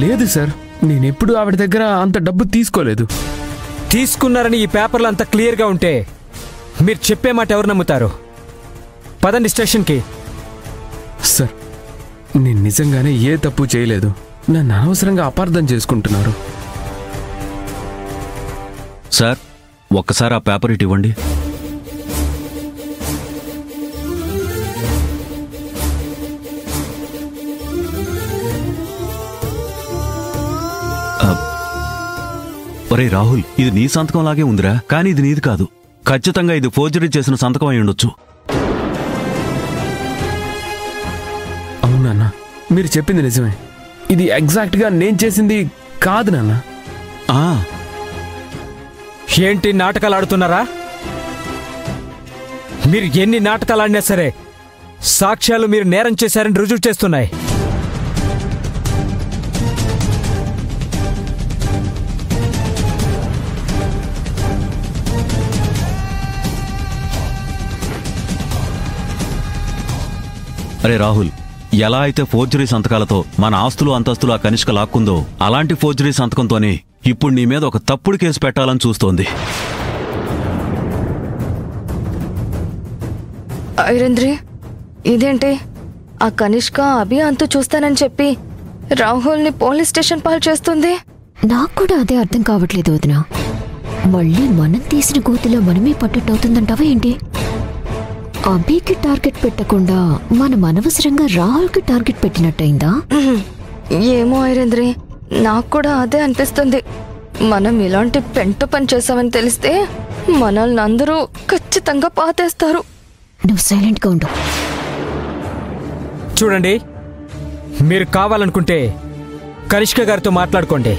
లేదు సార్, నేనెప్పుడు ఆవిడ దగ్గర అంత డబ్బు తీసుకోలేదు. తీసుకున్నారని ఈ పేపర్లో అంత క్లియర్గా ఉంటే మీరు చెప్పే మాట ఎవరు నమ్ముతారు? పదండి స్టేషన్కి. సార్, నేను నిజంగానే ఏ తప్పు చేయలేదు. నన్ను అనవసరంగా అపార్థం చేసుకుంటున్నారు. సార్, ఒక్కసారి ఆ పేపర్ ఇటు ఇవ్వండి. ఒరే రాహుల్, ఇది నీ సంతకం లాగే ఉందిరా, కానీ ఇది నీది కాదు. ఖచ్చితంగా ఇది ఫోర్జరీ చేసిన సంతకం అయి ఉండొచ్చు. అవునన్నా, మీరు చెప్పింది నిజమే. ఇది ఎగ్జాక్ట్గా నేను చేసింది కాదు నాన్న. ఏంటి నాటకాలు ఆడుతున్నారా? మీరు ఎన్ని నాటకాలు ఆడినా సరే సాక్ష్యాలు మీరు నేరం చేశారని రుజువు చేస్తున్నాయి. అరే రాహుల్, ఎలా అయితే ఫోర్జరీ సంతకాలతో మన ఆస్తులు అంతస్తులు ఆ కనిష్క లాక్కుందో, అలాంటి ఫోర్జరీ సంతకంతోనే ఇప్పుడు నీ మీద ఒక తప్పుడు కేసు పెట్టాలని చూస్తోంది. ఐరేంద్రి, ఇదేంటి? ఆ కనిష్క అభి అంతు చూస్తానని చెప్పి రాహుల్ని పోలీస్ స్టేషన్ పాలు చేస్తుంది. నాకు కూడా అదే అర్థం కావట్లేదు వదిన. మళ్ళీ మనం తీసిన గోతిలో మనమే పట్టట్టు అవుతుందంటావా ఏంటి? అభికి టార్గెట్ పెట్టకుండా మనం అనవసరంగా రాహుల్కి టార్గెట్ పెట్టినట్టయిందా? ఏమో ఐరేంద్రి, నాకు కూడా అదే అనిపిస్తుంది. మనం ఇలాంటి పెంట పని చేసామని తెలిస్తే మనల్ని అందరూ ఖచ్చితంగా పాతేస్తారు. నువ్వు సైలెంట్గా ఉండు. చూడండి, మీరు కావాలనుకుంటే కనిష్క గారితో మాట్లాడుకోండి.